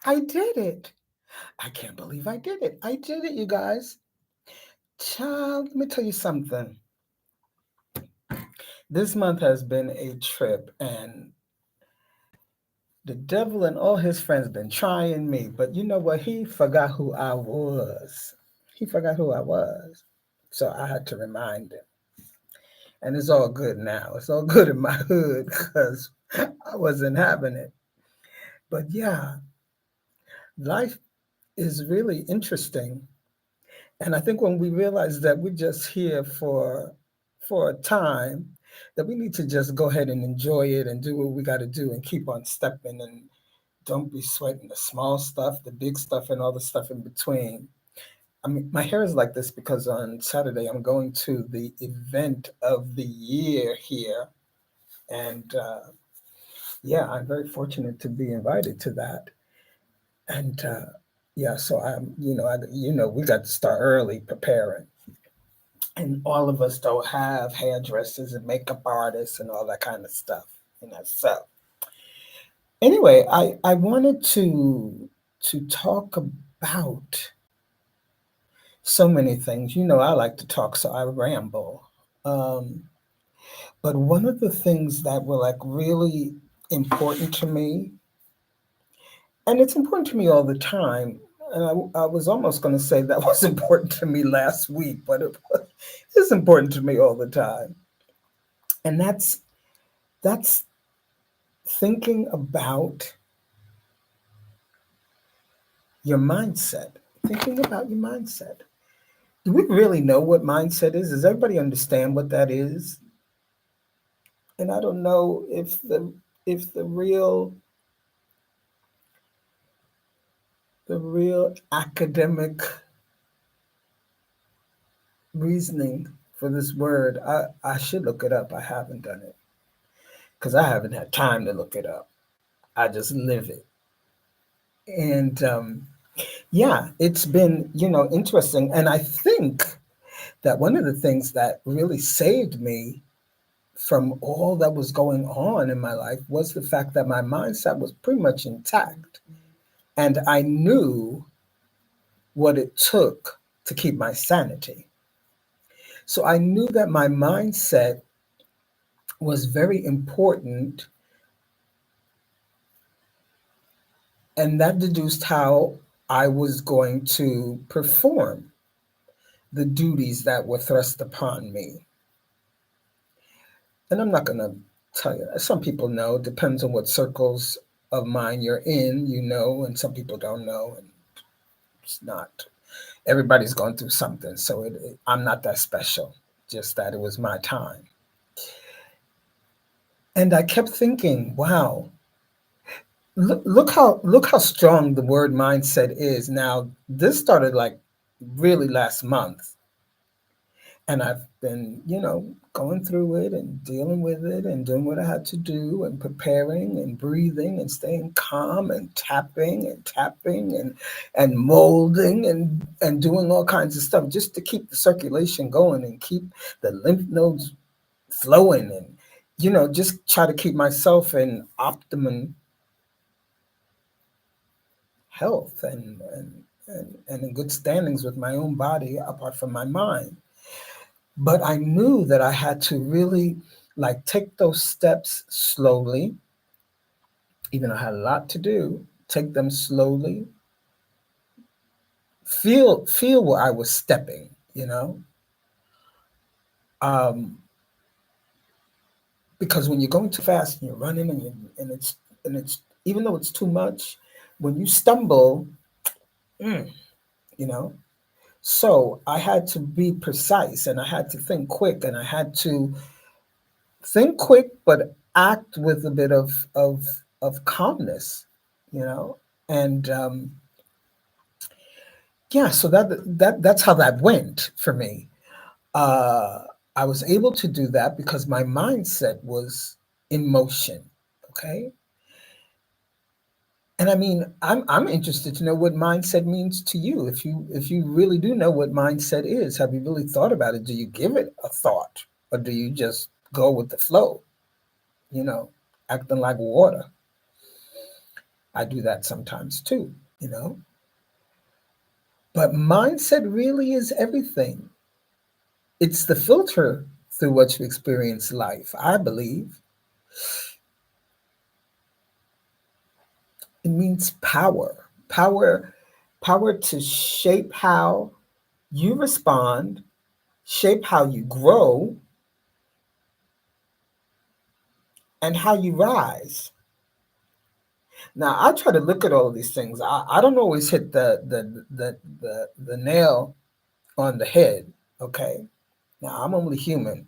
I did it. I can't believe I did it. I did it, you guys. Child, let me tell you something. This month has been a trip, and the devil and all his friends been trying me. But you know what? He forgot who I was. He forgot who I was. So I had to remind him. And it's all good now. It's all good in my hood because I wasn't having it. But yeah, life is really interesting. And I think when we realize that we're just here for a time, that we need to just go ahead and enjoy it and do what we got to do and keep on stepping and don't be sweating the small stuff, the big stuff, and all the stuff in between. I mean, my hair is like this because on Saturday I'm going to the event of the year here, and yeah, I'm very fortunate to be invited to that. And yeah, so we got to start early preparing, and all of us don't have hairdressers and makeup artists and all that kind of stuff. So anyway, I wanted to talk about so many things. I like to talk, so I ramble. Um, but one of the things that were like really important to me, and it's important to me all the time. And I was almost going to say that was important to me last week, but it's important to me all the time. And that's thinking about your mindset. Thinking about your mindset. Do we really know what mindset is? Does everybody understand what that is? And I don't know if the real academic reasoning for this word. I should look it up. I haven't done it because I haven't had time to look it up. I just live it. And yeah, it's been, interesting. And I think that one of the things that really saved me from all that was going on in my life was the fact that my mindset was pretty much intact. And I knew what it took to keep my sanity. So I knew that my mindset was very important, and that deduced how I was going to perform the duties that were thrust upon me. And I'm not going to tell you, some people know, depends on what circles of mine you're in, and some people don't know, and it's not. Everybody's going through something, so I'm not that special, just that it was my time. And I kept thinking, wow, look how strong the word mindset is. Now, this started like really last month, and I've been, going through it and dealing with it and doing what I had to do and preparing and breathing and staying calm and tapping and molding and doing all kinds of stuff just to keep the circulation going and keep the lymph nodes flowing and just try to keep myself in optimum health and in good standings with my own body apart from my mind. But I knew that I had to really like take those steps slowly, even though I had a lot to do, take them slowly, feel where I was stepping, um, because when you're going too fast and you're running and it's even though it's too much, when you stumble, mm, you know. So I had to be precise and I had to think quick and I had to think quick but act with a bit of calmness, you know. And yeah, so that's how that went for me. Uh, I was able to do that because my mindset was in motion. Okay. And I mean, I'm interested to know what mindset means to you. If you really do know what mindset is, have you really thought about it? Do you give it a thought, or do you just go with the flow? You know, acting like water. I do that sometimes too, you know. But mindset really is everything. It's the filter through which we experience life, I believe. It means power. Power to shape how you respond, shape how you grow, and how you rise. Now, I try to look at all of these things. I don't always hit the nail on the head. Okay. Now, I'm only human.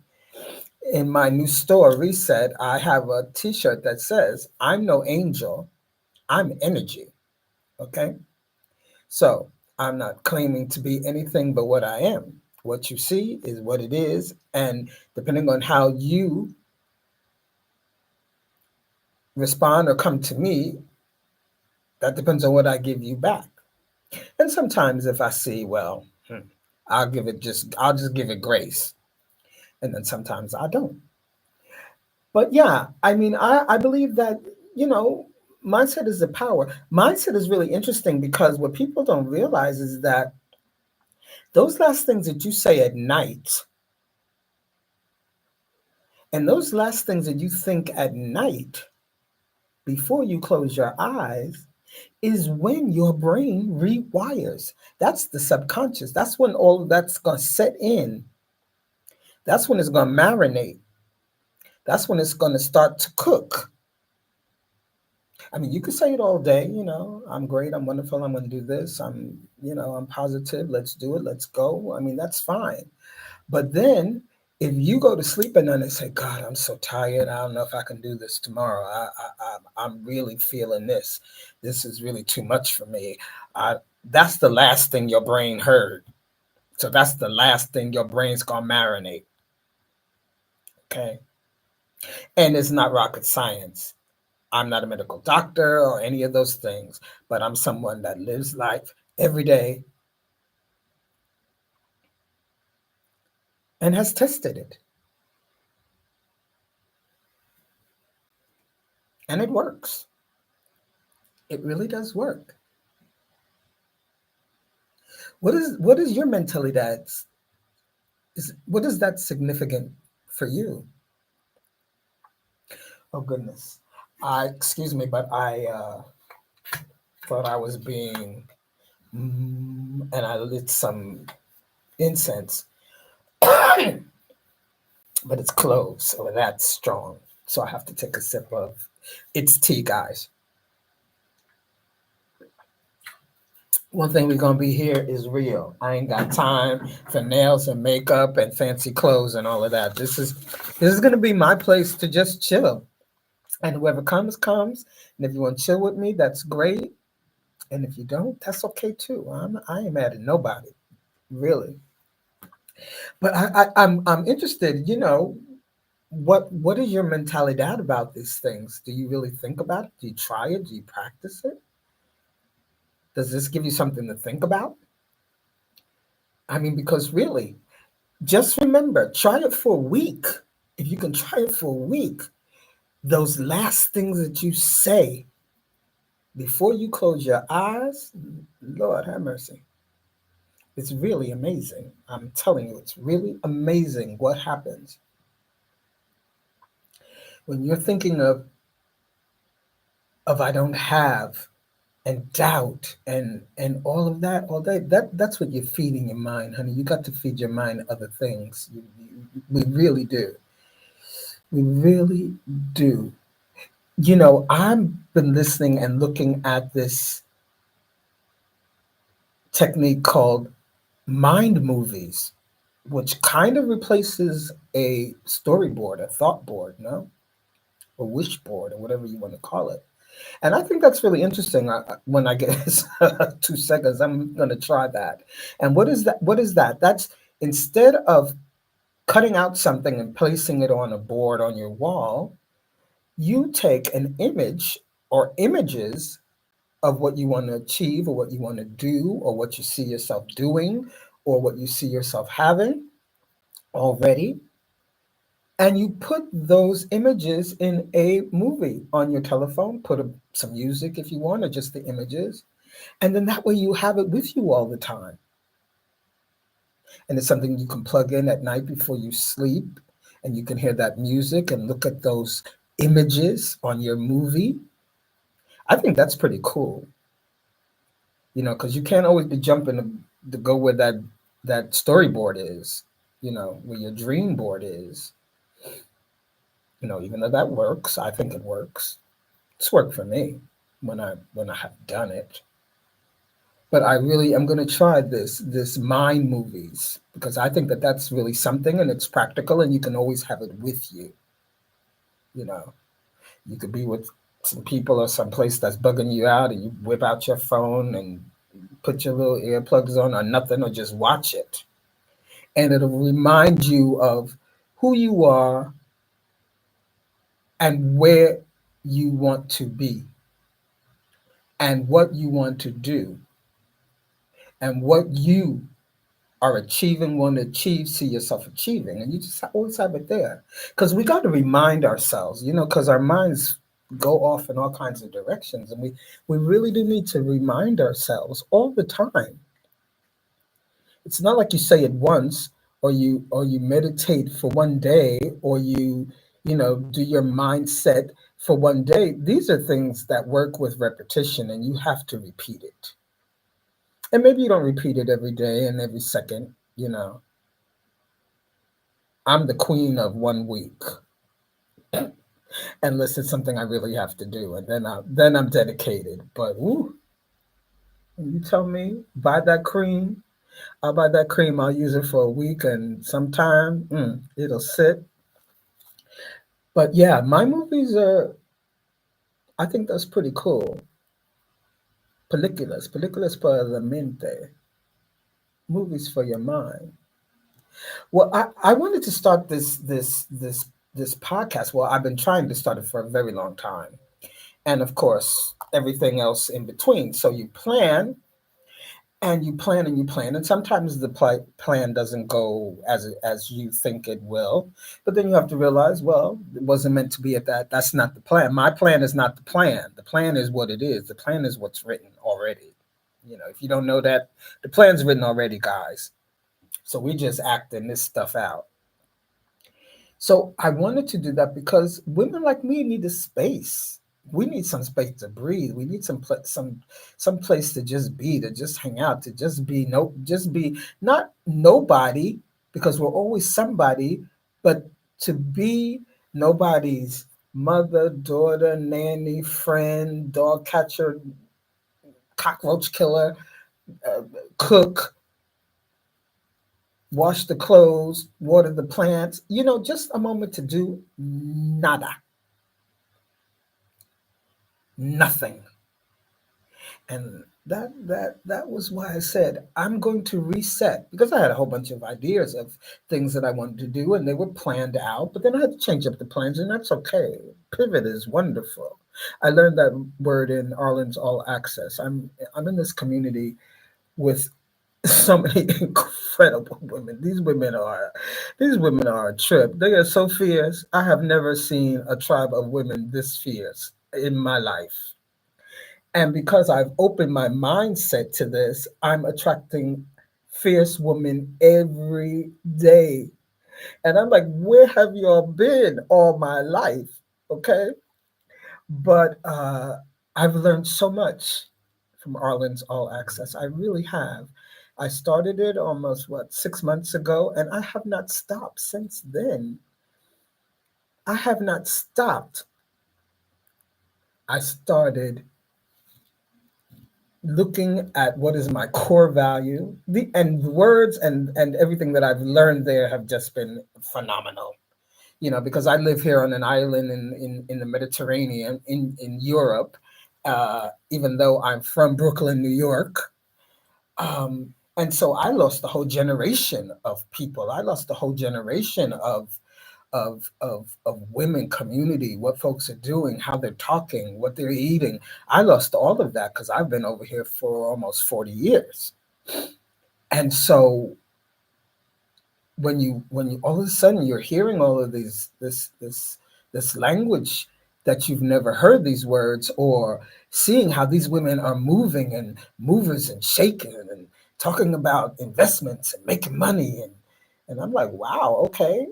In my new store, Reset, I have a t shirt that says, I'm no angel, I'm energy. Okay. So I'm not claiming to be anything but what I am. What you see is what it is. And depending on how you respond or come to me, that depends on what I give you back. And sometimes if I see, well, I'll just give it grace. And then sometimes I don't. But yeah, I mean, I believe that, you know, mindset is the power. Mindset is really interesting because what people don't realize is that those last things that you say at night and those last things that you think at night before you close your eyes is when your brain rewires. That's the subconscious. That's when all of that's going to set in. That's when it's going to marinate. That's when it's going to start to cook. I mean, you could say it all day, you know, I'm great, I'm wonderful, I'm going to do this, I'm positive, let's do it, let's go. I mean, that's fine. But then if you go to sleep at night and say, God, I'm so tired, I don't know if I can do this tomorrow. I'm really feeling this. This is really too much for me. That's the last thing your brain heard. So that's the last thing your brain's going to marinate. Okay. And it's not rocket science. I'm not a medical doctor or any of those things, but I'm someone that lives life every day and has tested it. And it works. It really does work. What is your mentality what is that significant for you? Oh goodness. I excuse me, but I thought I was being and I lit some incense, but it's cloves, so that's strong. So I have to take a sip of it's tea, guys. One thing we're gonna be here is real. I ain't got time for nails and makeup and fancy clothes and all of that. This is gonna be my place to just chill. And whoever comes, comes. And if you want to chill with me, that's great. And if you don't, that's okay too. I ain't mad at nobody, really. But I'm interested, what is your mentality about these things? Do you really think about it? Do you try it? Do you practice it? Does this give you something to think about? I mean, because really, just remember, try it for a week. If you can try it for a week, those last things that you say before you close your eyes, Lord have mercy. It's really amazing. I'm telling you, it's really amazing what happens when you're thinking of I don't have and doubt and all of that all day. That's what you're feeding your mind, honey. You got to feed your mind other things. We really do. We really do. I've been listening and looking at this technique called mind movies, which kind of replaces a storyboard, a thought board, no? A wish board, or whatever you want to call it. And I think that's really interesting. When I get 2 seconds, I'm going to try that. And what is that? What is that? That's instead of cutting out something and placing it on a board on your wall, you take an image or images of what you want to achieve or what you want to do or what you see yourself doing or what you see yourself having already and you put those images in a movie on your telephone, put some music if you want, or just the images. And then that way you have it with you all the time. And it's something you can plug in at night before you sleep, and you can hear that music and look at those images on your movie. I think that's pretty cool, because you can't always be jumping to go where that storyboard is, where your dream board is. Even though that works, I think it works. It's worked for me when I have done it. But I really am going to try this mind movies, because I think that that's really something, and it's practical, and you can always have it with you. You know, you could be with some people or some place that's bugging you out, and you whip out your phone and put your little earplugs on or nothing, or just watch it, and it'll remind you of who you are and where you want to be and what you want to do and what you are achieving, want to achieve, see yourself achieving. And you just always have it there. Because we got to remind ourselves, because our minds go off in all kinds of directions. And we really do need to remind ourselves all the time. It's not like you say it once, or you meditate for one day, or you do your mindset for one day. These are things that work with repetition, and you have to repeat it. And maybe you don't repeat it every day and every second. I'm the queen of one week, unless it's something I really have to do, and then I'm dedicated. But woo, you tell me buy that cream, I'll buy that cream. I'll use it for a week, and sometime it'll sit. But yeah, my movies are. I think that's pretty cool. Películas para la mente, movies for your mind. Well, I wanted to start this podcast. Well, I've been trying to start it for a very long time, and of course everything else in between. So you plan and you plan and you plan, and sometimes the plan doesn't go as you think it will. But then you have to realize, well, it wasn't meant to be at that. That's not the plan. My plan is not the plan. The plan is what it is. The plan is what's written already. If you don't know that, the plan's written already, guys. So we just acting this stuff out. So I wanted to do that because women like me need a space. We need some space to breathe. We need some place to just be, to just hang out, to just be just be not nobody, because we're always somebody, but to be nobody's mother, daughter, nanny, friend, dog catcher, cockroach killer, uh, cook, wash the clothes, water the plants, just a moment to do nada, nothing. And that was why I said I'm going to reset, because I had a whole bunch of ideas of things that I wanted to do, and they were planned out, but then I had to change up the plans, and that's okay. Pivot is wonderful. I learned that word in Arlen's All Access. I'm in this community with so many incredible women. These women are a trip. They are so fierce. I have never seen a tribe of women this fierce in my life. And because I've opened my mindset to this, I'm attracting fierce women every day. And I'm like, where have y'all been all my life? Okay. But I've learned so much from Arlen's All Access. I really have. I started it almost, 6 months ago, and I have not stopped since then. I have not stopped. I started looking at what is my core value. And words and everything that I've learned there have just been phenomenal. Because I live here on an island in the Mediterranean in Europe, even though I'm from Brooklyn, New York. And so I lost the whole generation of people. I lost the whole generation of women community, what folks are doing, how they're talking, what they're eating. I lost all of that because I've been over here for almost 40 years. And so when you all of a sudden you're hearing all of this language that you've never heard these words, or seeing how these women are moving and movers and shaking and talking about investments and making money, and I'm like, wow, okay,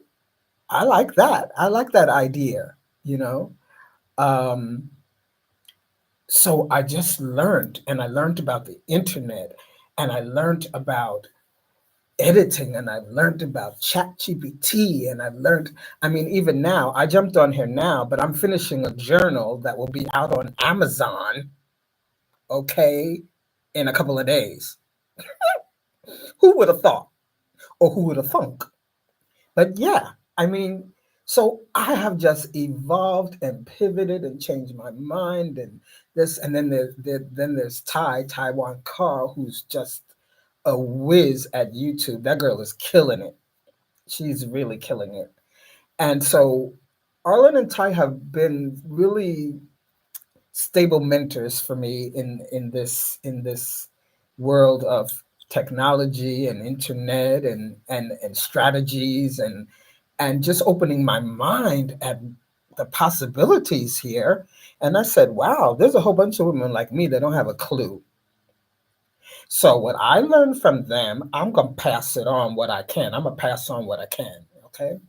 I like that. I like that idea, you know. Um, so I just learned, and I learned about the internet, and I learned about editing, and I've learned about chat gpt, and I've learned, I mean, even now I jumped on here now, but I'm finishing a journal that will be out on Amazon, okay, in a couple of days. Who would have thought, or who would have thunk? But yeah, I mean, so I have just evolved and pivoted and changed my mind, and this, and then then there's Taiwan Carl, who's just a whiz at YouTube. That girl is killing it. She's really killing it. And so Arlen and Ty have been really stable mentors for me in this world of technology and internet and strategies, and just opening my mind at the possibilities here. And I said, wow, there's a whole bunch of women like me that don't have a clue. So what I learned from them, I'm gonna pass it on what I can. I'm gonna pass on what I can. Okay.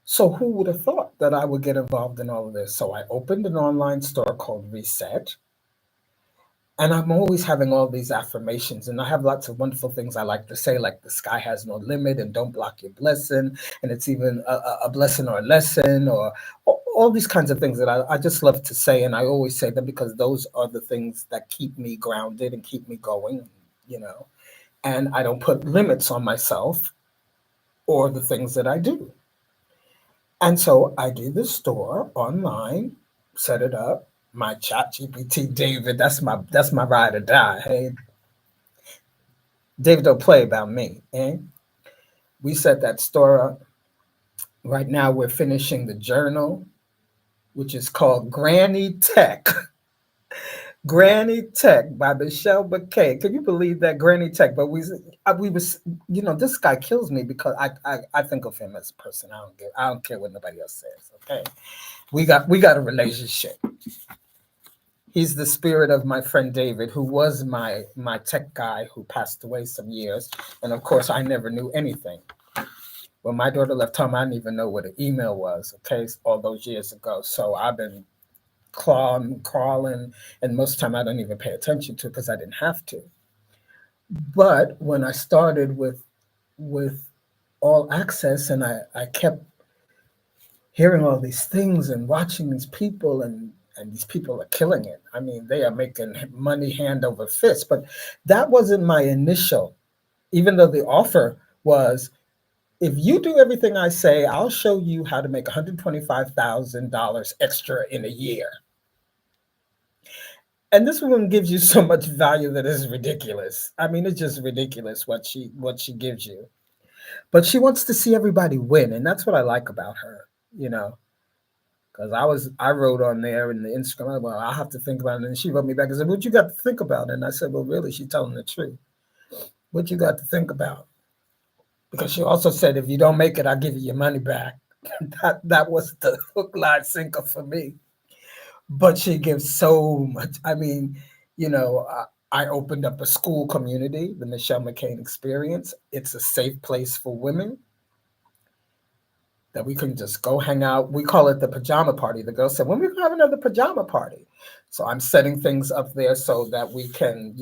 So who would have thought that I would get involved in all of this? So I opened an online store called Reset, and I'm always having all these affirmations, and I have lots of wonderful things I like to say, like the sky has no limit, and don't block your blessing, and it's even a blessing or a lesson, or all these kinds of things that I just love to say, and I always say them because those are the things that keep me grounded and keep me going, you know. And I don't put limits on myself or the things that I do. And so I do the store online, set it up. My chat GPT David, that's my ride or die. Hey, David don't play about me. Eh? We set that store up. Right now we're finishing the journal, which is called Granny Tech. Granny Tech by Michelle McKay. Can you believe that? Granny Tech? But we was, this guy kills me because I think of him as a person. I don't care what nobody else says. Okay, we got a relationship. He's the spirit of my friend David, who was my tech guy who passed away some years. And of course, I never knew anything. When my daughter left home, I didn't even know what an email was, okay, all those years ago. So I've been crawling, and most of the time I don't even pay attention to it because I didn't have to. But when I started with all access, and I kept hearing all these things and watching these people, and these people are killing it. I mean, they are making money hand over fist. But that wasn't my initial, even though the offer was, if you do everything I say, I'll show you how to make $125,000 extra in a year. And this woman gives you so much value that is ridiculous. I mean, it's just ridiculous what she gives you. But she wants to see everybody win, and that's what I like about her, you know. Because I wrote on there in the Instagram, well, I'll have to think about it. And she wrote me back and said, what you got to think about? And I said, well, really, she's telling the truth. What you got to think about? Because she also said, if you don't make it, I'll give you your money back. That was the hook, line, sinker for me. But she gives so much. I mean, I opened up a school community, the Michelle McCain Experience. It's a safe place for women that we can just go hang out. We call it the pajama party. The girl said, when we gonna have another pajama party? So I'm setting things up there so that we can,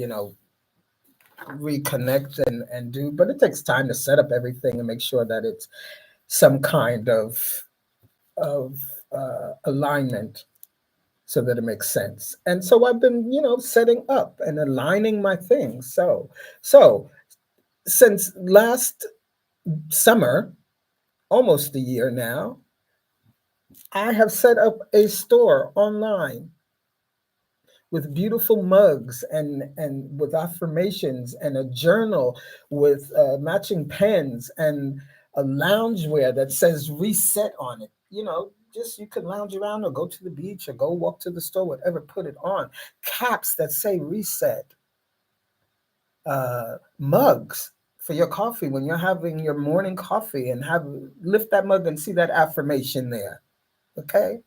reconnect and do, but it takes time to set up everything and make sure that it's some kind of alignment so that it makes sense. And so I've been, setting up and aligning my things. So since last summer, almost a year now, I have set up a store online with beautiful mugs and with affirmations, and a journal with matching pens, and a loungewear that says reset on it. Just you can lounge around or go to the beach or go walk to the store, whatever, put it on. Caps that say reset, mugs for your coffee when you're having your morning coffee, and have lift that mug and see that affirmation there. Okay.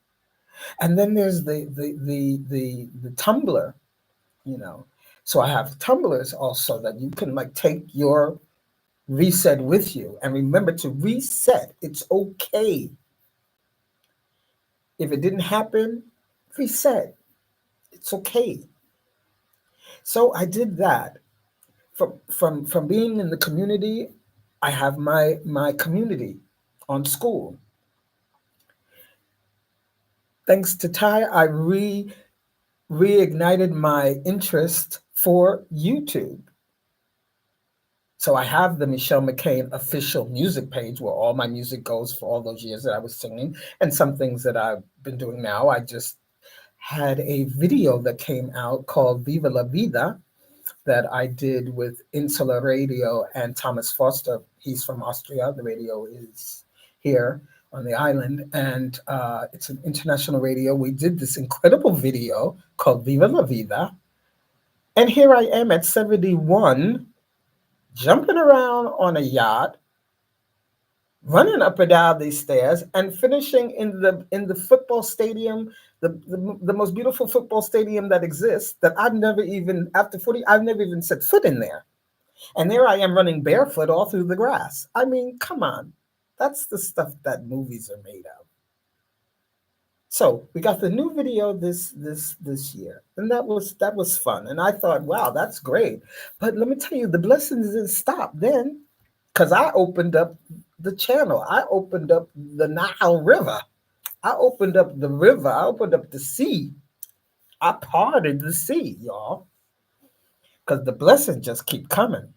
And then there's the tumbler, you know. So I have tumblers also that you can like take your reset with you, and remember to reset. It's okay if it didn't happen. Reset. It's okay. So I did that. From being in the community, I have my community on school. Thanks to Ty, I reignited my interest for YouTube. So I have the Michelle McCain official music page where all my music goes for all those years that I was singing, and some things that I've been doing now. I just had a video that came out called Viva la Vida that I did with Insula Radio and Thomas Foster. He's from Austria. The radio is here on the island, and it's an international radio. We did this incredible video called Viva la Vida. And here I am at 71, jumping around on a yacht, running up and down these stairs, and finishing in the football stadium, the most beautiful football stadium that exists, that I've never even, after 40, I've never even set foot in there. And there I am running barefoot all through the grass. I mean, come on. That's the stuff that movies are made of. So we got the new video this year, and that was fun. And I thought, wow, that's great. But let me tell you, the blessings didn't stop then, because I opened up the channel. I opened up the Nile River. I opened up the river. I opened up the sea. I parted the sea, y'all, because the blessings just keep coming.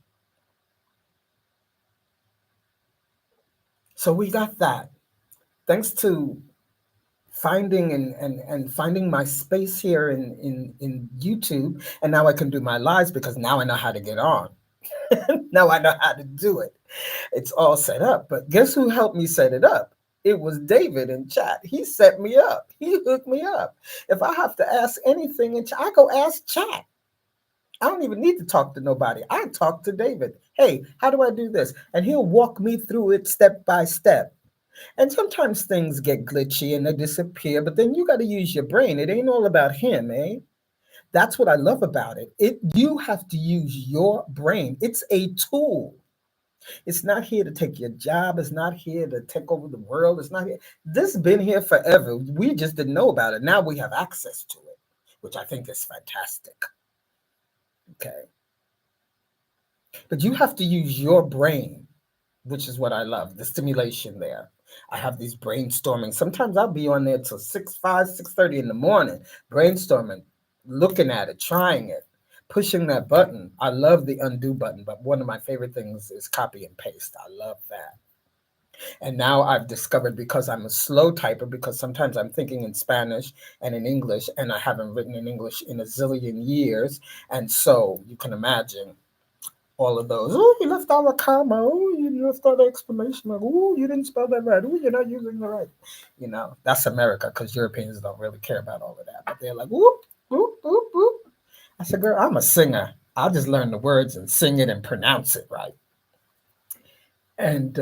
So we got that. Thanks to finding and finding my space here in YouTube. And now I can do my lives because now I know how to get on. Now I know how to do it. It's all set up. But guess who helped me set it up? It was David in chat. He set me up. He hooked me up. If I have to ask anything in chat, I go ask chat. I don't even need to talk to nobody. I talk to David. Hey, how do I do this? And he'll walk me through it step by step. And sometimes things get glitchy and they disappear, but then you got to use your brain. It ain't all about him, eh? That's what I love about it. You have to use your brain. It's a tool. It's not here to take your job. It's not here to take over the world. It's not here. This has been here forever. We just didn't know about it. Now we have access to it, which I think is fantastic. Okay. But you have to use your brain, which is what I love, the stimulation there. I have these brainstorming. Sometimes I'll be on there till 6:30 in the morning, brainstorming, looking at it, trying it, pushing that button. I love the undo button, but one of my favorite things is copy and paste. I love that. And now I've discovered, because I'm a slow typer, because sometimes I'm thinking in Spanish and in English, and I haven't written in English in a zillion years. And so you can imagine all of those. Oh, you left out a comma. Oh, you left out an exclamation mark. Oh, you didn't spell that right. Oh, you're not using the right. That's America, because Europeans don't really care about all of that. But they're like, whoop, whoop, whoop, whoop. I said, girl, I'm a singer. I'll just learn the words and sing it and pronounce it right. And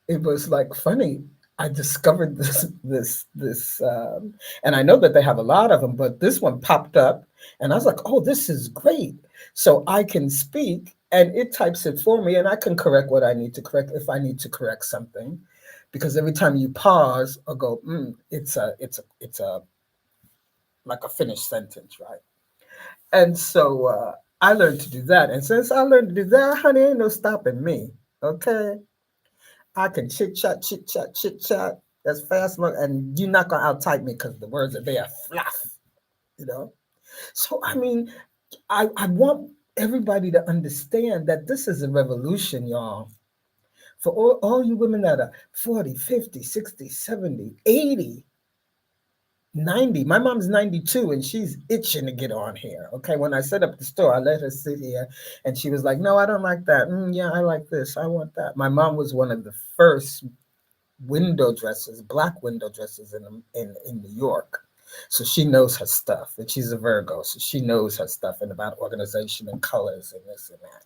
it was like funny. I discovered this, and I know that they have a lot of them, but this one popped up, and I was like, oh, this is great. So I can speak, and it types it for me, and I can correct what I need to correct if I need to correct something, because every time you pause or go, it's a like a finished sentence, right? And so I learned to do that, and since I learned to do that, honey, ain't no stopping me. Okay. I can chit chat, chit chat, chit chat as fast, and you're not gonna out type me because the words are there fluff, you know. So I mean, I want everybody to understand that this is a revolution, y'all. For all you women that are 40, 50, 60, 70, 80, 90. My mom's 92 and she's itching to get on here. Okay. When I set up the store, I let her sit here and she was like, no, I don't like that. Yeah, I like this. I want that. My mom was one of the first window dressers, black window dressers in New York. So she knows her stuff, and she's a Virgo, so she knows her stuff and about organization and colors and this and that.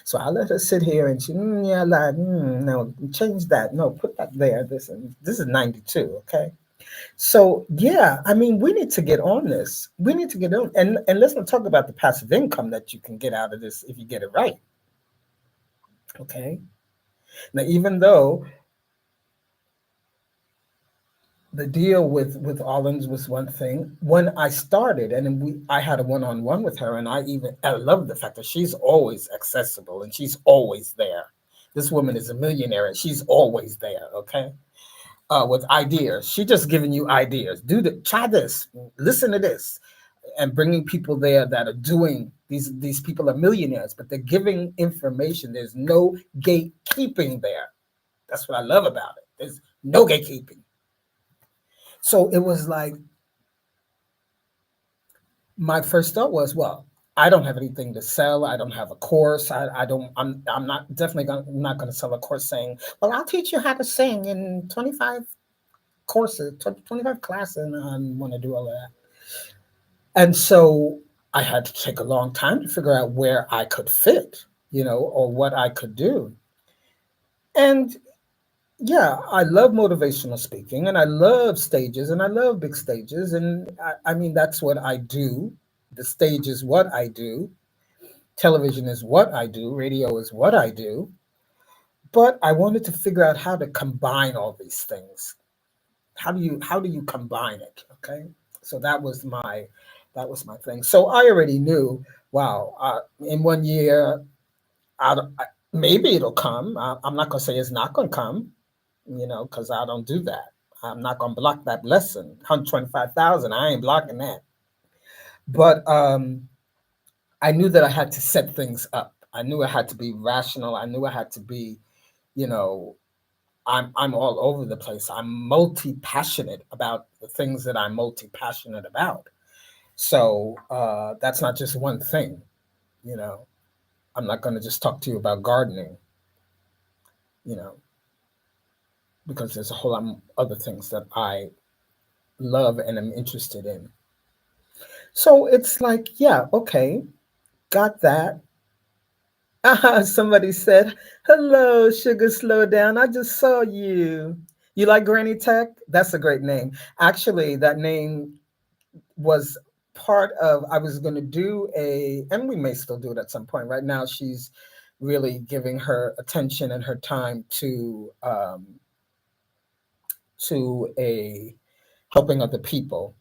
So I let her sit here and she, yeah, like, no, change that. No, put that there. This is 92, okay? So yeah, I mean, we need to get on this. We need to get on, and let's not talk about the passive income that you can get out of this if you get it right. Okay. Now, even though the deal with Orleans was one thing, when I started, and then I had a one-on-one with her, and I love the fact that she's always accessible and she's always there. This woman is a millionaire and she's always there. Okay. With ideas. She just giving you ideas. Try this, listen to this, and bringing people there that are doing these people are millionaires, but they're giving information. There's no gatekeeping there. That's what I love about it. There's no gatekeeping. So it was like my first thought was, well, I don't have anything to sell. I don't have a course. I don't. I'm not definitely not going to sell a course saying, well, I'll teach you how to sing in 25 courses, 25 classes, and I want to do all of that. And so I had to take a long time to figure out where I could fit, or what I could do. And yeah, I love motivational speaking and I love stages and I love big stages. And I mean, that's what I do. The stage is what I do. Television is what I do. Radio is what I do. But I wanted to figure out how to combine all these things. How do you combine it? Okay. So that was my thing. So I already knew, wow, in 1 year, maybe it'll come. I'm not going to say it's not going to come, because I don't do that. I'm not going to block that blessing. 125,000, I ain't blocking that. But I knew that I had to set things up. I knew I had to be rational. I knew I had to be, you know, I'm all over the place. I'm multi passionate about the things that I'm multi passionate about. So that's not just one thing, you know. I'm not going to just talk to you about gardening, you know, because there's a whole lot of other things that I love and am interested in. So it's like, yeah, okay, got that. Somebody said, hello, Sugar Slow Down. I just saw you. You like Granny Tech? That's a great name. Actually, that name was part of, I was going to do and we may still do it at some point. Right now, she's really giving her attention and her time to a helping other people,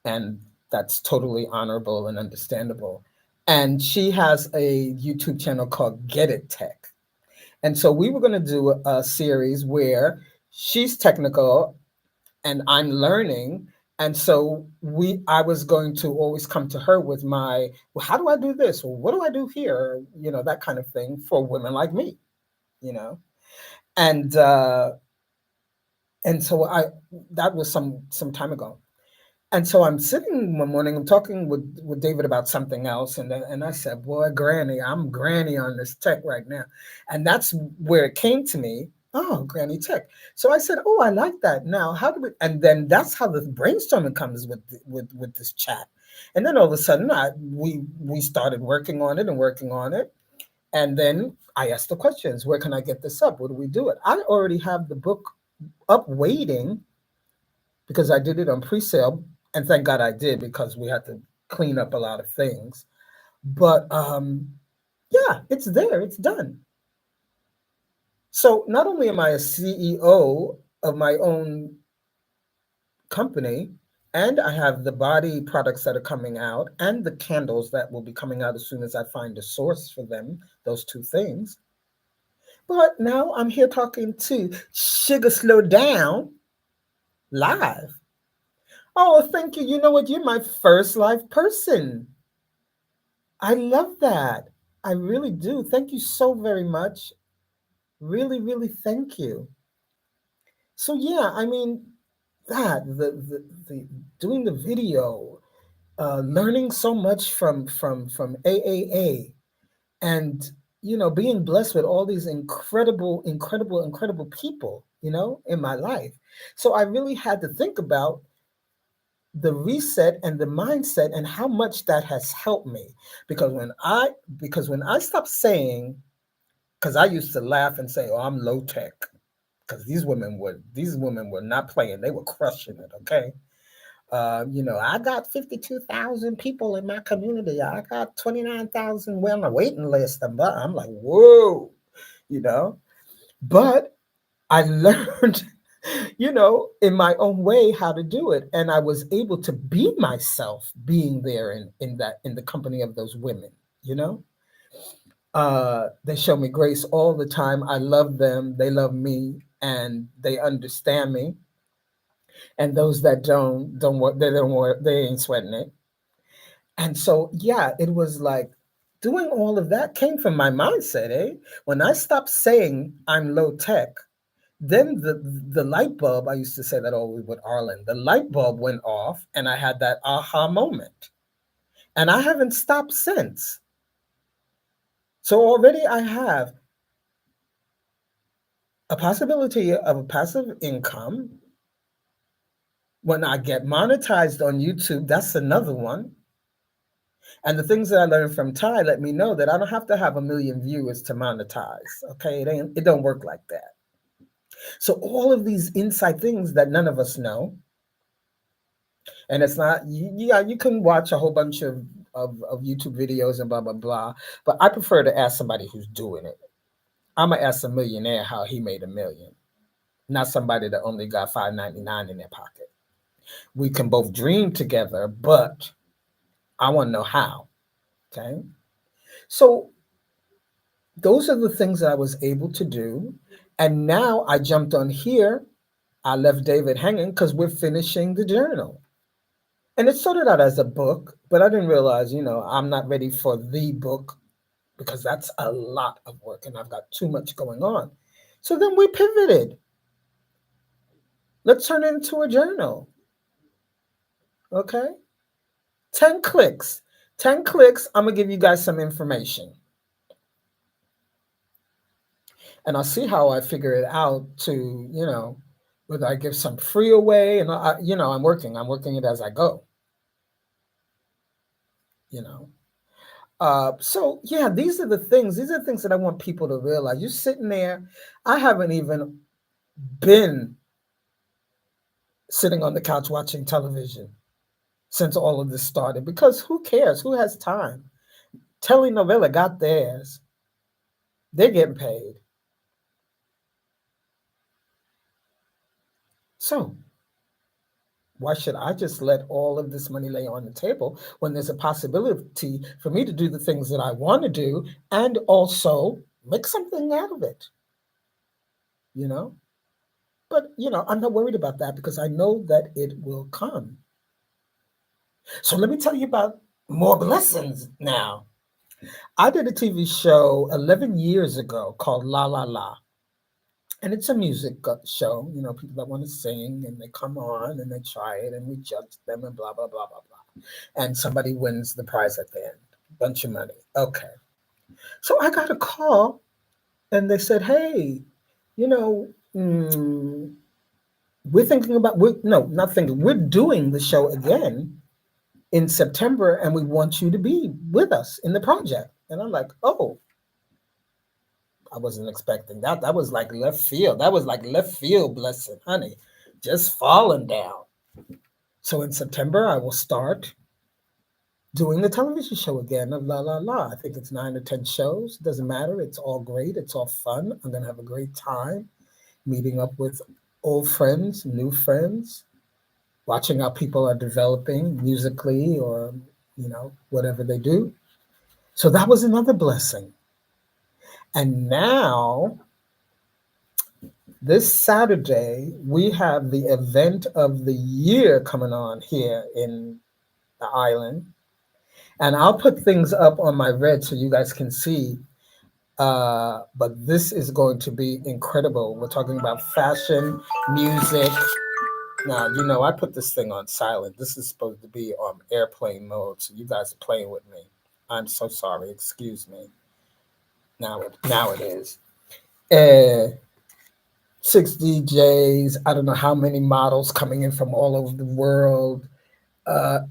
and that's totally honorable and understandable. And she has a YouTube channel called Get It Tech, and so we were going to do a series where she's technical and I'm learning. And so I was going to always come to her with well, how do I do this? Or what do I do here? That kind of thing for women like me, you know? And, uh, and so that was some time ago. And so I'm sitting one morning, I'm talking with David about something else. And I said, boy, Granny, I'm Granny on this tech right now. And that's where it came to me. Oh, Granny Tech. So I said, oh, I like that. Now, how do we, and then that's how the brainstorming comes with this chat. And then all of a sudden we started working on it and working on it. And then I asked the questions, where can I get this up? What do we do it? I already have the book up waiting because I did it on pre-sale, and thank God I did because we had to clean up a lot of things. But yeah, it's there, it's done. So not only am I a CEO of my own company, and I have the body products that are coming out and the candles that will be coming out as soon as I find a source for them, those two things. But now I'm here talking to Sugar Slow Down live. Oh, thank you. You know what? You're my first live person. I love that. I really do. Thank you so very much. Really, really thank you. So yeah, I mean that the doing the video, learning so much from AAA, and being blessed with all these incredible, incredible, incredible people, in my life. So I really had to think about the reset and the mindset and how much that has helped me. Because when I stopped saying, because I used to laugh and say, "Oh, I'm low tech," because these women were not playing; they were crushing it. Okay, I got 52,000 people in my community. I got 29,000 on the waiting list. I'm like, whoa, you know. But I learned, in my own way how to do it, and I was able to be myself, being there in the company of those women. You know, they show me grace all the time. I love them. They love me, and they understand me. And those that don't work, they don't work. They ain't sweating it. And so, yeah, it was like doing all of that came from my mindset, eh? When I stopped saying I'm low tech, then the light bulb, I used to say that always with Arlen, the light bulb went off and I had that aha moment. And I haven't stopped since. So already I have a possibility of a passive income. When I get monetized on YouTube, that's another one. And the things that I learned from Ty let me know that I don't have to have a million viewers to monetize. Okay, it don't work like that. So all of these inside things that none of us know, and it's not. Yeah, you can watch a whole bunch of YouTube videos and blah blah blah, but I prefer to ask somebody who's doing it. I'm gonna ask a millionaire how he made a million, not somebody that only got $5.99 in their pocket. We can both dream together, but I want to know how. Okay, so those are the things that I was able to do. And now I jumped on here. I left David hanging because we're finishing the journal. And it started out as a book, but I didn't realize, I'm not ready for the book because that's a lot of work and I've got too much going on. So then we pivoted. Let's turn it into a journal. Okay? 10 clicks. 10 clicks. I'm going to give you guys some information. And I'll see how I figure it out to, whether I give some free away. And, I'm working it as I go, you know. So yeah, these are the things that I want people to realize. You're sitting there, I haven't even been sitting on the couch watching television since all of this started because who cares? Who has time? Telenovela got theirs. They're getting paid. So why should I just let all of this money lay on the table when there's a possibility for me to do the things that I want to do and also make something out of it, you know? But, I'm not worried about that because I know that it will come. So let me tell you about more blessings now. I did a TV show 11 years ago called La La La. And it's a music show, people that want to sing and they come on and they try it and we judge them and blah, blah, blah, blah, blah. And somebody wins the prize at the end, bunch of money. Okay. So I got a call and they said, hey, you know, mm, we're thinking about, no, not thinking, we're doing the show again in September and we want you to be with us in the project. And I'm like, oh, I wasn't expecting that. That was like left field. That was like left field blessing, honey. Just falling down. So in September, I will start doing the television show again of La La La. I think it's 9 or 10 shows. Doesn't matter. It's all great. It's all fun. I'm going to have a great time meeting up with old friends, new friends, watching how people are developing musically or, whatever they do. So that was another blessing. And now, this Saturday, we have the event of the year coming on here in the island. And I'll put things up on my red so you guys can see. But this is going to be incredible. We're talking about fashion, music. Now, I put this thing on silent. This is supposed to be on airplane mode. So you guys are playing with me. I'm so sorry. Excuse me. Now it is. Uh, 6 DJs. I don't know how many models coming in from all over the world.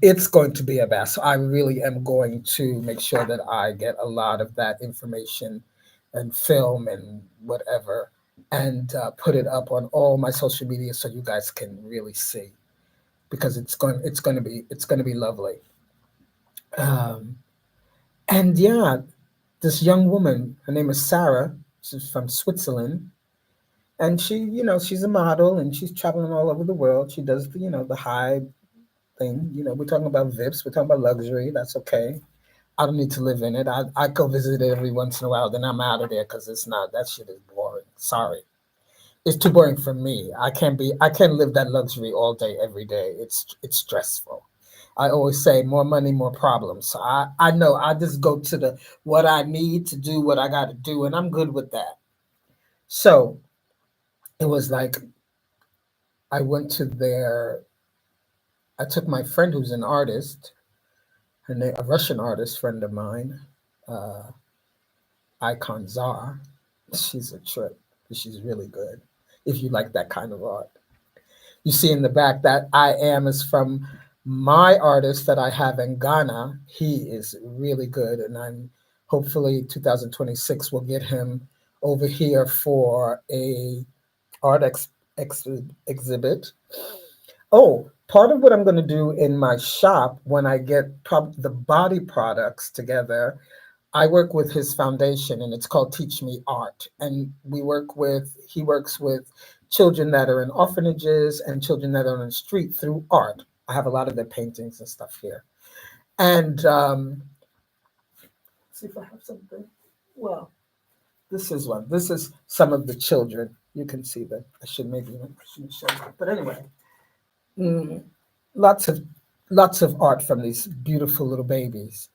It's going to be a mess. So I really am going to make sure that I get a lot of that information and film and whatever, and put it up on all my social media so you guys can really see, because it's going to be lovely. Um, and yeah, this young woman, her name is Sarah. She's from Switzerland, and she's a model and she's traveling all over the world. She does the high thing. We're talking about VIPs. We're talking about luxury. That's okay. I don't need to live in it. I go visit it every once in a while. Then I'm out of there because it's not. That shit is boring. Sorry, it's too boring for me. I can't live that luxury all day every day. It's stressful. I always say more money, more problems. So I know I just go to the what I need to do, what I got to do, and I'm good with that. So it was like I went to their. I took my friend who's an artist, her name, a Russian artist friend of mine, uh, Icon Czar. She's a trip. She's really good. If you like that kind of art, you see in the back that I am is from my artist that I have in Ghana. He is really good, and I'm hopefully 2026 will get him over here for a art ex, exhibit. Oh, part of what I'm going to do in my shop when I get the body products together, I work with his foundation and it's called Teach Me Art. And he works with children that are in orphanages and children that are on the street through art. I have a lot of their paintings and stuff here. And see if I have something. Well, this is one. This is some of the children. You can see them. I shouldn't show that. But anyway, mm, lots of lots of art from these beautiful little babies.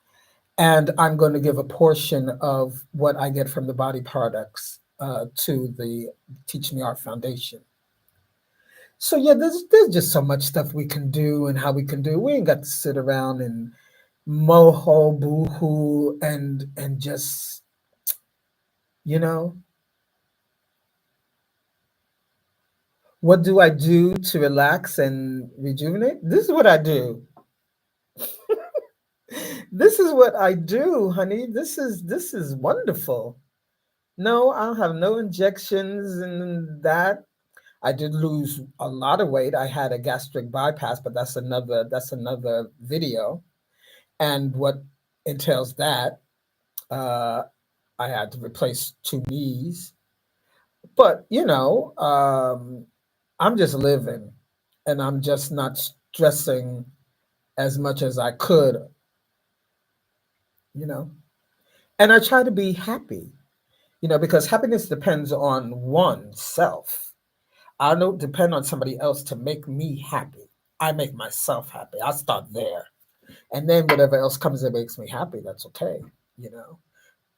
And I'm going to give a portion of what I get from the body products to the Teach Me Art Foundation. So yeah, there's just so much stuff we can do and how we can do. We ain't got to sit around and moho, boohoo, and just you know what do I do to relax and rejuvenate? This is what I do. This is what I do, honey. This is wonderful. No, I'll have no injections and that. I did lose a lot of weight. I had a gastric bypass, but that's another video. And what entails that, uh, I had to replace two knees. But I'm just living, and I'm just not stressing as much as I could, you know. And I try to be happy, because happiness depends on oneself. I don't depend on somebody else to make me happy. I make myself happy. I start there. And then whatever else comes that makes me happy, that's okay. You know,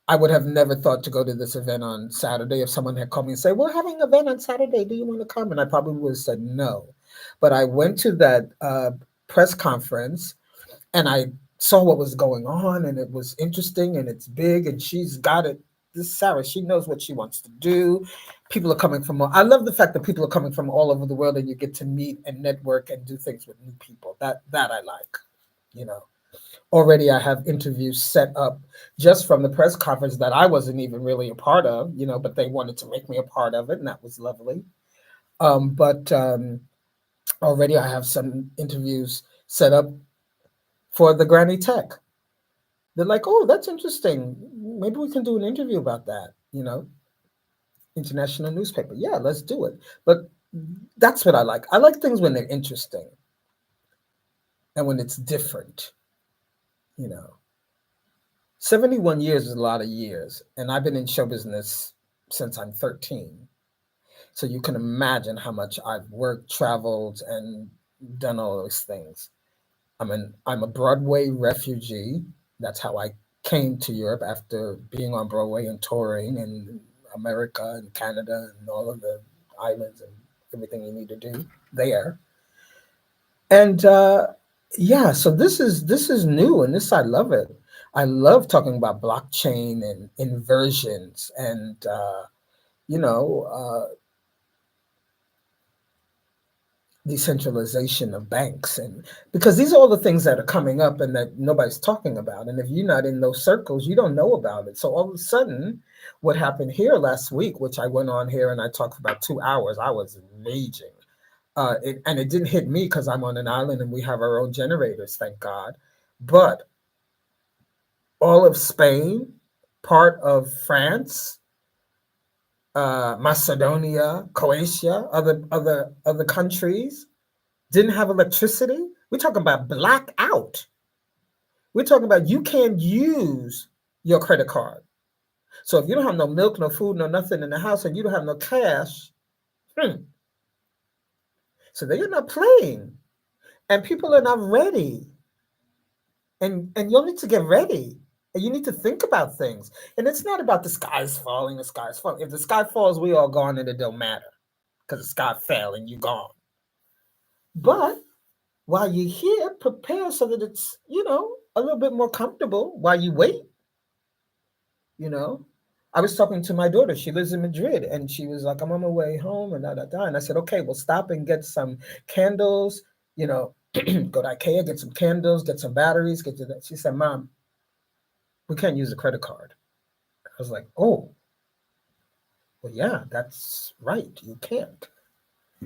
I would have never thought to go to this event on Saturday if someone had called me and said, "We're having an event on Saturday. Do you want to come?" And I probably would have said no. But I went to that press conference and I saw what was going on, and it was interesting and it's big, and she's got it. This Sarah, she knows what she wants to do. People are coming from I love the fact that people are coming from all over the world and you get to meet and network and do things with new people. That I like, you know. Already I have interviews set up just from the press conference that I wasn't even really a part of, but they wanted to make me a part of it, and that was lovely. But already I have some interviews set up for the Granny Tech. They're like, "Oh, that's interesting. Maybe we can do an interview about that." International newspaper. Yeah, let's do it. But that's what I like. I like things when they're interesting and when it's different. You know, 71 years is a lot of years, and I've been in show business since I'm 13. So you can imagine how much I've worked, traveled, and done all those things. I'm a Broadway refugee. That's how I came to Europe after being on Broadway and touring in America and Canada and all of the islands and everything you need to do there. And yeah, so this is new, and this I love it. I love talking about blockchain and inversions and you know decentralization of banks, and because these are all the things that are coming up and that nobody's talking about, and if you're not in those circles you don't know about it. So all of a sudden what happened here last week, which I went on here and I talked for about 2 hours, I was raging. And it didn't hit me because I'm on an island and we have our own generators, thank God. But all of Spain, part of France, Macedonia, Croatia, other countries didn't have electricity. We're talking about blackout. We're talking about you can't use your credit card. So if you don't have no milk, no food, no nothing in the house, and you don't have no cash, so they're not playing, and people are not ready. And you'll need to get ready, and you need to think about things. And it's not about the sky's falling. The sky's falling. If the sky falls, we all gone, and it don't matter because the sky fell and you gone. But while you're here, prepare so that it's, a little bit more comfortable while you wait, you know. I was talking to my daughter. She lives in Madrid, and she was like, "I'm on my way home," and da da da. And I said, "Okay, we'll stop and get some candles. You know, go to IKEA, get some candles, get some batteries, get to that." She said, "Mom, we can't use a credit card." I was like, "Oh, well, yeah, that's right. You can't.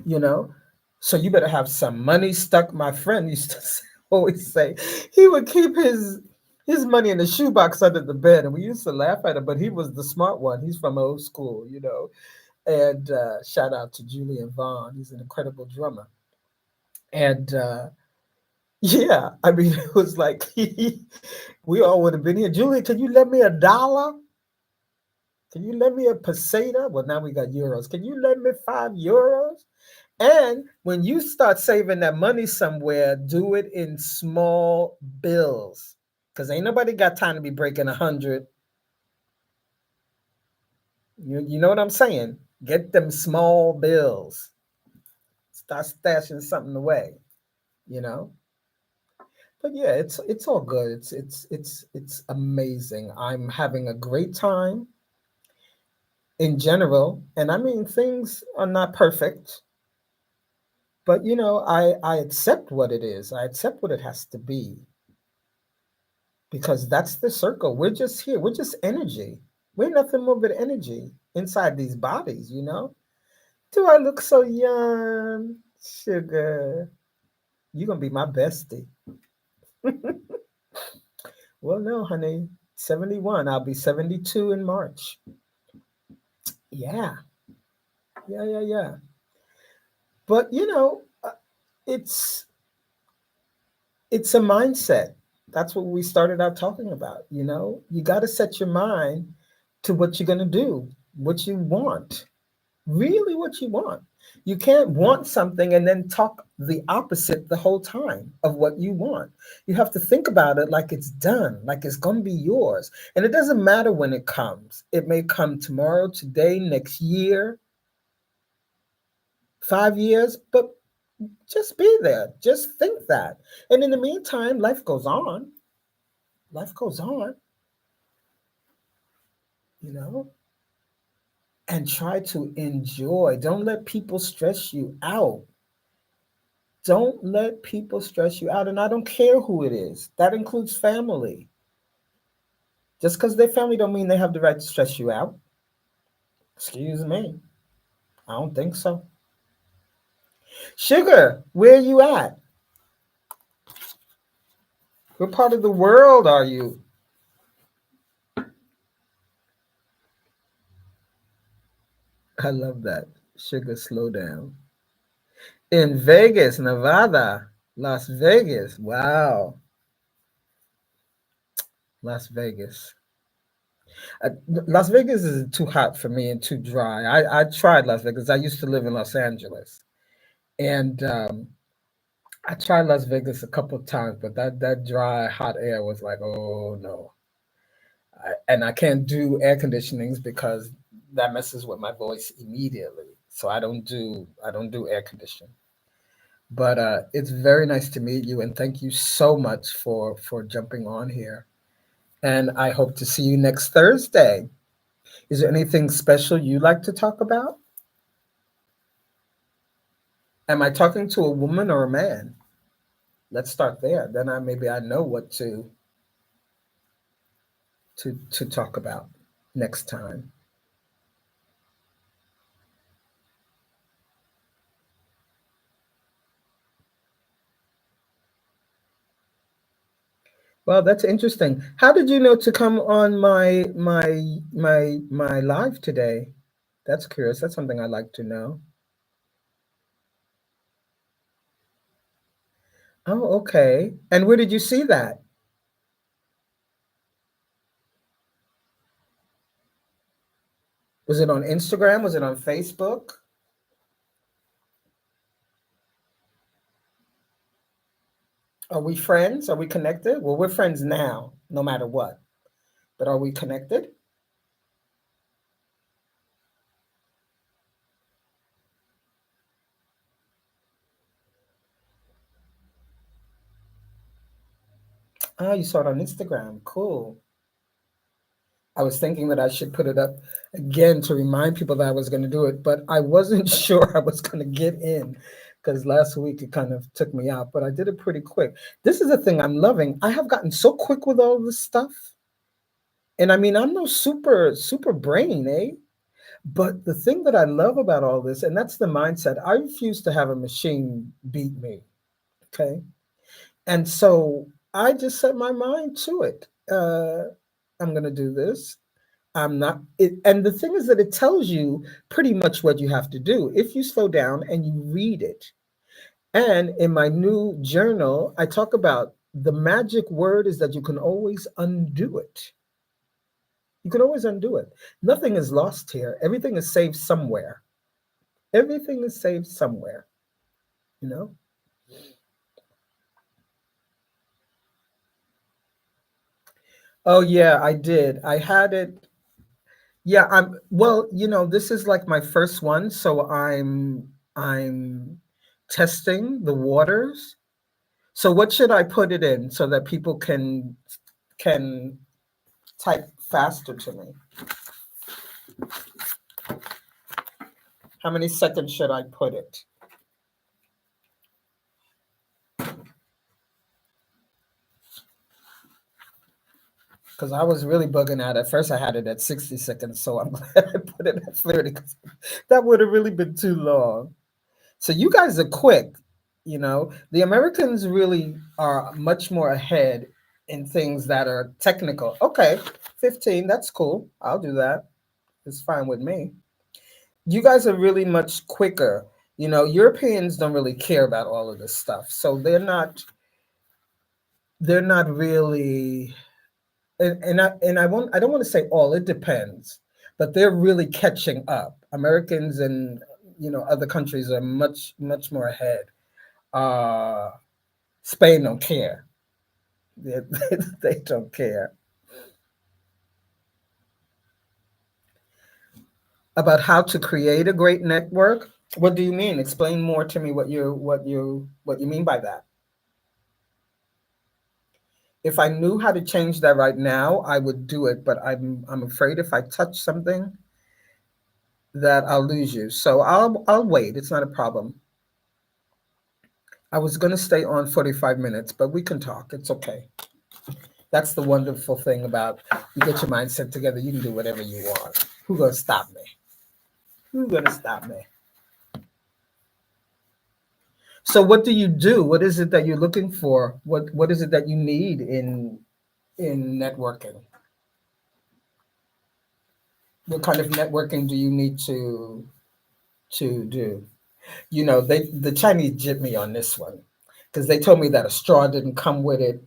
You know, so you better have some money stuck." My friend used to always say he would keep his money in the shoebox under the bed, and we used to laugh at him. But he was the smart one. He's from old school, you know. And shout out to Julian Vaughn. He's an incredible drummer. And yeah, I mean, it was like we all would have been here. Julian, can you lend me $1? Can you lend me a peseta? Well, now we got euros. Can you lend me €5? And when you start saving that money somewhere, do it in small bills. Because ain't nobody got time to be breaking 100. You know what I'm saying? Get them small bills. Start stashing something away, you know? But yeah, it's all good. It's amazing. I'm having a great time in general. And I mean things are not perfect, but I accept what it is. I accept what it has to be because that's the circle. We're just here. We're just energy. We're nothing more but energy inside these bodies, you know? Do I look so young? Sugar. You're gonna be my bestie. Well, no, honey. 71. I'll be 72 in March. Yeah. Yeah, yeah, yeah. But it's it's a mindset. That's what we started out talking about, you know? You got to set your mind to what you're going to do, what you want, really what you want. You can't want something and then talk the opposite the whole time of what you want. You have to think about it like it's done, like it's going to be yours. And it doesn't matter when it comes. It may come tomorrow, today, next year, 5 years, but just be there. Just think that. And in the meantime, life goes on. Life goes on, you know, and try to enjoy. Don't let people stress you out. Don't let people stress you out. And I don't care who it is. That includes family. Just because they're family don't mean they have the right to stress you out. Excuse me. I don't think so. Sugar, where are you at? What part of the world are you? I love that. Sugar, slow down. In Vegas, Nevada, Las Vegas. Wow. Las Vegas. Las Vegas is too hot for me and too dry. I tried Las Vegas. I used to live in Los Angeles, and I tried Las Vegas a couple of times, but that dry, hot air was like, oh no. And I can't do air conditionings because that messes with my voice immediately. So I don't do air conditioning. But it's very nice to meet you, and thank you so much for jumping on here. And I hope to see you next Thursday. Is there anything special you like to talk about? Am I talking to a woman or a man? Let's start there. Then I know what to talk about next time. Well, that's interesting. How did you know to come on my live today? That's curious. That's something I'd like to know. Oh, okay. And where did you see that? Was it on Instagram? Was it on Facebook? Are we friends? Are we connected? Well, we're friends now, no matter what. But are we connected? Ah, you saw it on Instagram. Cool. I was thinking that I should put it up again to remind people that I was going to do it, but I wasn't sure I was going to get in because last week it kind of took me out, but I did it pretty quick. This is the thing I'm loving. I have gotten so quick with all this stuff. And I mean, I'm no super brain, eh? But the thing that I love about all this, and that's the mindset, I refuse to have a machine beat me. Okay. And so I just set my mind to it. I'm going to do this. I'm not it, and the thing is that it tells you pretty much what you have to do if you slow down and you read it. And in my new journal, I talk about the magic word is that you can always undo it. You can always undo it. Nothing is lost here. Everything is saved somewhere. Everything is saved somewhere, you know? Oh yeah, I did. I had it. Yeah, I'm well, this is like my first one, so I'm testing the waters. So what should I put it in so that people can type faster to me? How many seconds should I put it? Because I was really bugging out. At first I had it at 60 seconds, so I'm glad I put it at 30 because that would have really been too long. So you guys are quick, The Americans really are much more ahead in things that are technical. Okay, 15, that's cool. I'll do that. It's fine with me. You guys are really much quicker. Europeans don't really care about all of this stuff. So they're not really I don't want to say all, it depends. But they're really catching up. Americans and other countries are much more ahead. uh Spain don't care. They, they don't care about how to create a great network. What do you mean? Explain more to me what you mean by that. If I knew how to change that right now, I would do it, but I'm afraid if I touch something that I'll lose you. So I'll wait. It's not a problem. I was going to stay on 45 minutes, but we can talk. It's okay. That's the wonderful thing about you get your mindset together, you can do whatever you want. Who's going to stop me? Who's going to stop me? So what do you do? What is it that you're looking for? What is it that you need in networking? What kind of networking do you need to do? The Chinese jipped me on this one because they told me that a straw didn't come with it,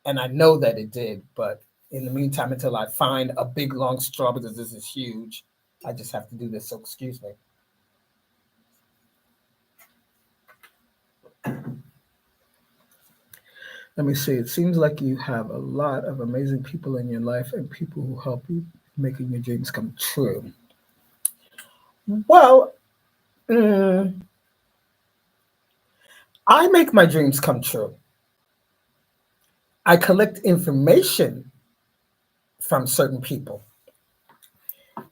and I know that it did. But in the meantime, until I find a big long straw, because this is huge, I just have to do this. So excuse me. Let me see. It seems like you have a lot of amazing people in your life and people who help you making your dreams come true. Well, mm, I make my dreams come true. I collect information from certain people.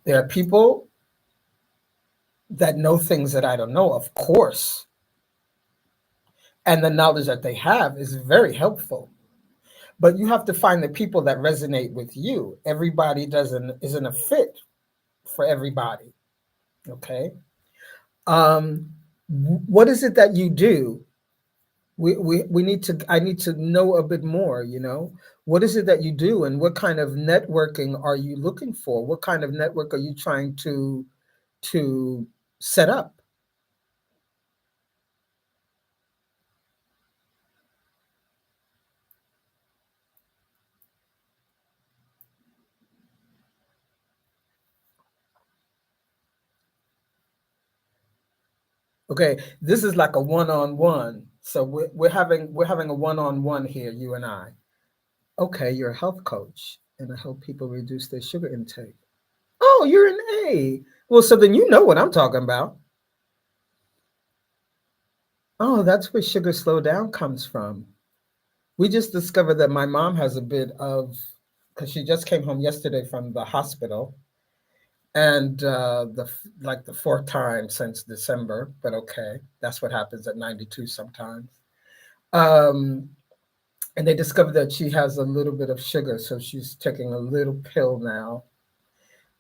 There are people that know things that I don't know, of course. and the knowledge that they have is very helpful. But you have to find the people that resonate with you. Everybody doesn't isn't a fit for everybody. Okay. Um, what is it that you do? We need to I need to know a bit more, you know. What is it that you do, and what kind of networking are you looking for? What kind of network are you trying to set up? Okay, this is like a one-on-one. So we're having a one-on-one here, you and I. Okay, you're a health coach, and I help people reduce their sugar intake. Oh, you're an A. Well, so then you know what I'm talking about. Oh, that's where sugar slow down comes from. We just discovered that my mom has a bit of, because she just came home yesterday from the hospital, and like the fourth time since December. But okay, that's what happens at 92 sometimes. Um, and they discovered that she has a little bit of sugar, so she's taking a little pill now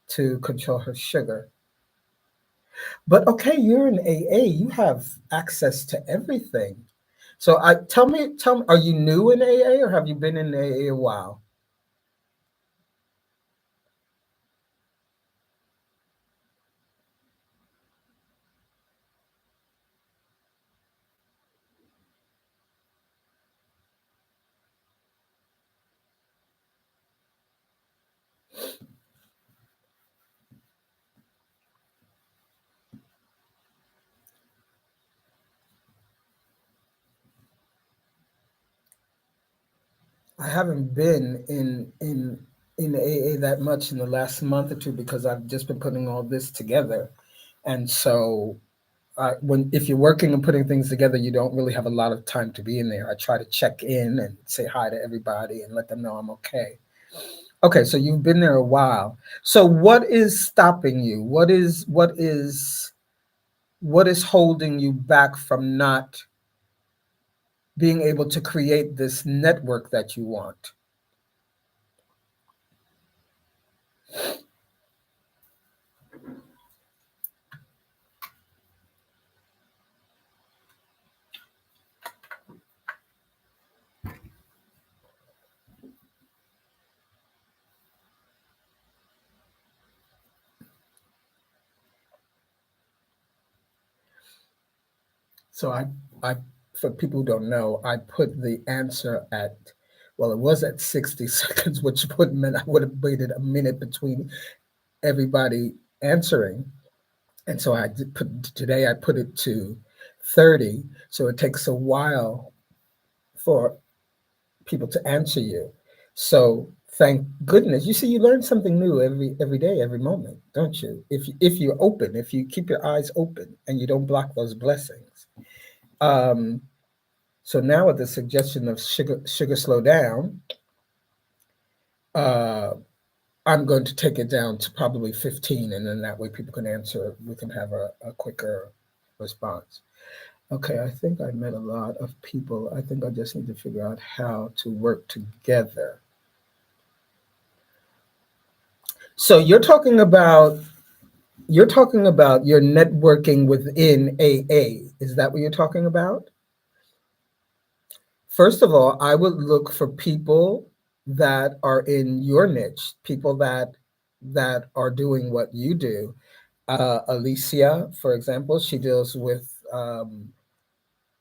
to control her sugar. But okay, you're in AA. You have access to everything. So I tell me, are you new in AA or have you been in AA a while? I haven't been in AA that much in the last month or two because I've just been putting all this together. And so when if you're working and putting things together, you don't really have a lot of time to be in there. I try to check in and say hi to everybody and let them know I'm okay. Okay, so you've been there a while. So what is stopping you? What is holding you back from not being able to create this network that you want? So I for people who don't know, I put the answer at, well, it was at 60 seconds, which would meant I would have waited a minute between everybody answering. And so today I put it to 30. So it takes a while for people to answer you. So thank goodness. You see, you learn something new every day, every moment, don't you? If you're open, if you keep your eyes open and you don't block those blessings. Um, so now with the suggestion of sugar slow down, uh, I'm going to take it down to probably 15, and then that way people can answer. We can have a quicker response. Okay, I think I met a lot of people. I think I just need to figure out how to work together. So you're talking about your networking within AA. Is that what you're talking about? First of all, I would look for people that are in your niche, people that are doing what you do. Alicia, for example, she deals with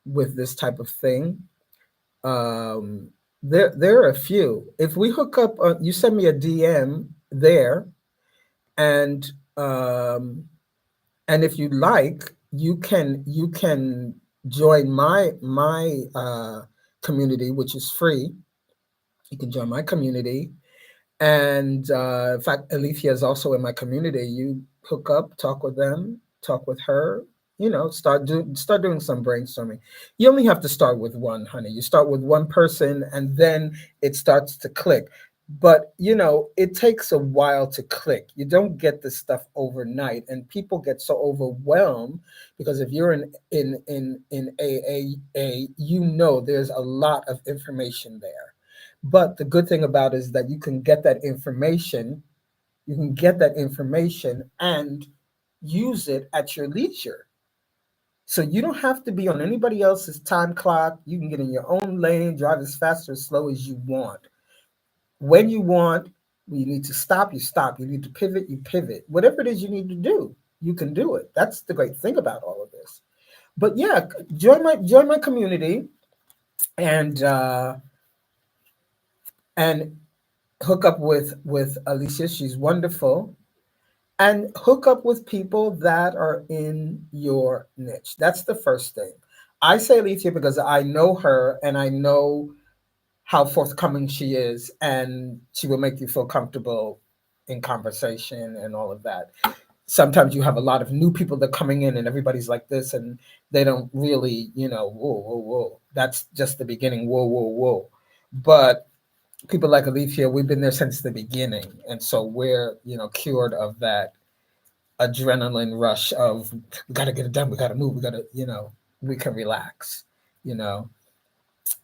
this type of thing. Um, there are a few. If we hook up, you send me a DM there, and um, and if you like, you can join my community, which is free. You can join my community, and in fact, Alethea is also in my community. You hook up, talk with them, talk with her. Start doing some brainstorming. You only have to start with one, honey. You start with one person, and then it starts to click. But it takes a while to click. You don't get this stuff overnight, and people get so overwhelmed because if you're in AA, there's a lot of information there. But the good thing about it is that you can get that information and use it at your leisure. So you don't have to be on anybody else's time clock. You can get in your own lane, drive as fast or as slow as you want. When you want, when you need to stop, you stop. You need to pivot, you pivot. Whatever it is you need to do, you can do it. That's the great thing about all of this. But yeah, join my community and and hook up with Alicia. She's wonderful. And hook up with people that are in your niche. That's the first thing. I say Alicia because I know her and I know how forthcoming she is, and she will make you feel comfortable in conversation and all of that. Sometimes you have a lot of new people that are coming in, and everybody's like this, and they don't really, whoa, whoa, whoa. That's just the beginning. Whoa, whoa, whoa. But people like Alethea, we've been there since the beginning, and so we're, cured of that adrenaline rush of we got to get it done, we got to move, we got to, we can relax, you know.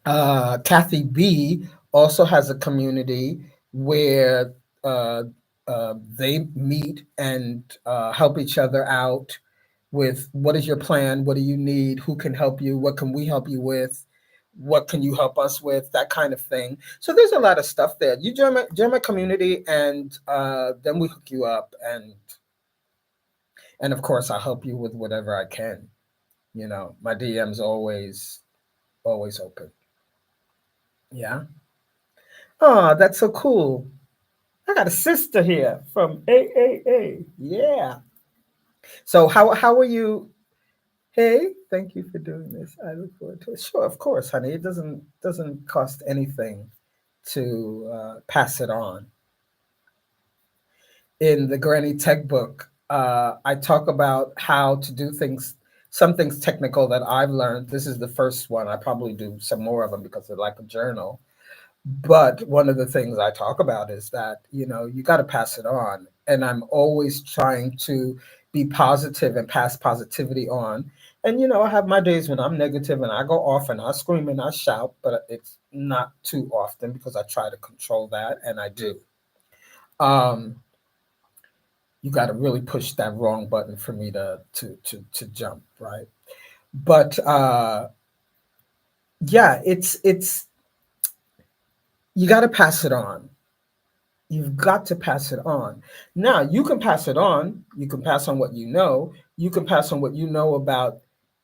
Kathy B also has a community where uh, they meet and help each other out with what is your plan, what do you need, who can help you, what can we help you with, what can you help us with, that kind of thing. So there's a lot of stuff there. You join my community, and then we hook you up, and of course I'll help you with whatever I can. My DM's always open. Yeah. Oh, that's so cool. I got a sister here from AAA. Yeah. So how are you? Hey, thank you for doing this. I look forward to it. Sure, of course, honey. It doesn't cost anything to pass it on. In the Granny Tech book, I talk about how to do things, some things technical that I've learned. This is the first one. I probably do some more of them because they're like a journal. But one of the things I talk about is that, you got to pass it on. And I'm always trying to be positive and pass positivity on. And, I have my days when I'm negative and I go off and I scream and I shout, but it's not too often because I try to control that, and I do. Um, you got to really push that wrong button for me to jump, right? But yeah, it's you got to pass it on. You've got to pass it on. Now, you can pass it on. You can pass on what you know. You can pass on what you know about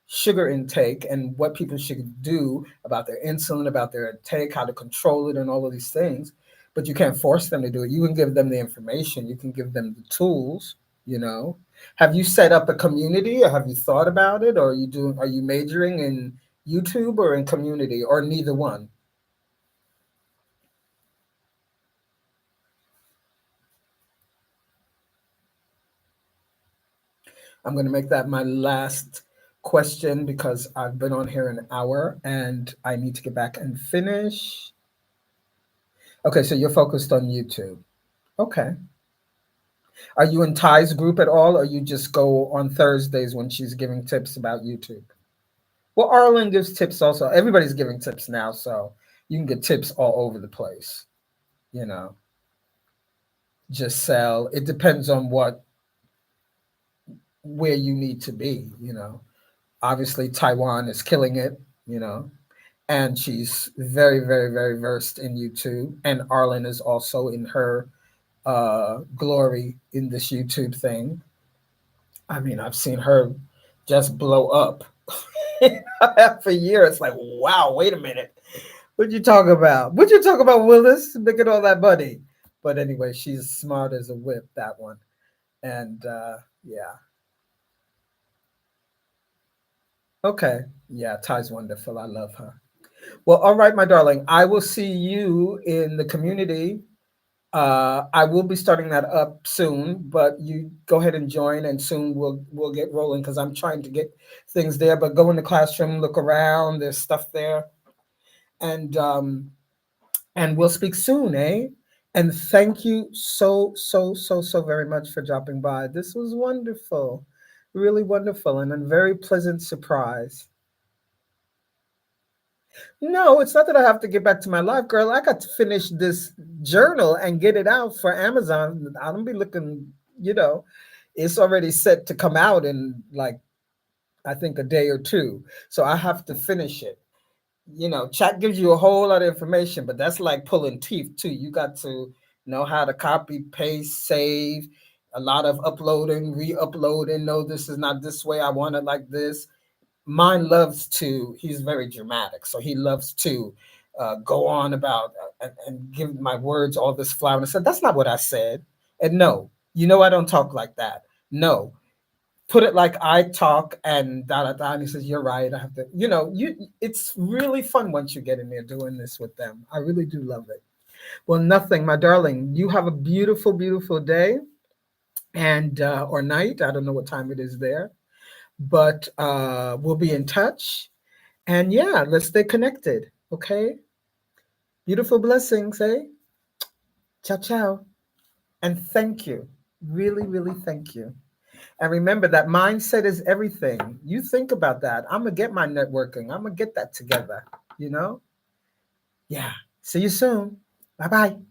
sugar intake and what people should do about their insulin, about their intake, how to control it, and all of these things. But you can't force them to do it. You can give them the information, you can give them the tools, you know. Have you set up a community, or have you thought about it? Or are you majoring in YouTube or in community, or neither one? I'm going to make that my last question because I've been on here an hour and I need to get back and finish. Okay, so you're focused on YouTube. Okay. Are you in Ty's group at all, or you just go on Thursdays when she's giving tips about YouTube? Well, Arlen gives tips also. Everybody's giving tips now, so you can get tips all over the place. You know, just sell. It depends on where you need to be. Obviously Taiwan is killing it. You know, and she's very, very, very versed in YouTube. And Arlen is also in her glory in this YouTube thing. I mean, I've seen her just blow up for years. Like, wow, wait a minute. What you talk about? What you talk about, Willis? Making all that money. But anyway, she's smart as a whip, that one. And yeah. Okay. Yeah, Ty's wonderful. I love her. Well, all right, my darling. I will see you in the community. I will be starting that up soon, but you go ahead and join, and soon we'll get rolling because I'm trying to get things there. But go in the classroom, look around. There's stuff there, and we'll speak soon, eh? And thank you so, so, so, so very much for dropping by. This was wonderful, really wonderful, and a very pleasant surprise. No, it's not that I have to get back to my life, girl. I got to finish this journal and get it out for Amazon. I don't be looking, you know, it's already set to come out in like, I think a day or two. So I have to finish it. Chat gives you a whole lot of information, but that's like pulling teeth too. You got to know how to copy, paste, save, a lot of uploading, re-uploading. No, this is not this way. I want it like this. Mine loves to, he's very dramatic, so he loves to go on about and give my words all this flower. And I said, that's not what I said. And no, I don't talk like that. No, put it like I talk and da da da. And he says, you're right. I have to, it's really fun once you get in there doing this with them. I really do love it. Well, nothing, my darling. You have a beautiful, beautiful day and or night. I don't know what time it is there, but we'll be in touch. And yeah, let's stay connected. Okay. Beautiful blessings, eh? Ciao, ciao. And thank you. Really, really thank you. And remember that mindset is everything. You think about that. I'm going to get my networking. I'm going to get that together. You know? Yeah. See you soon. Bye bye.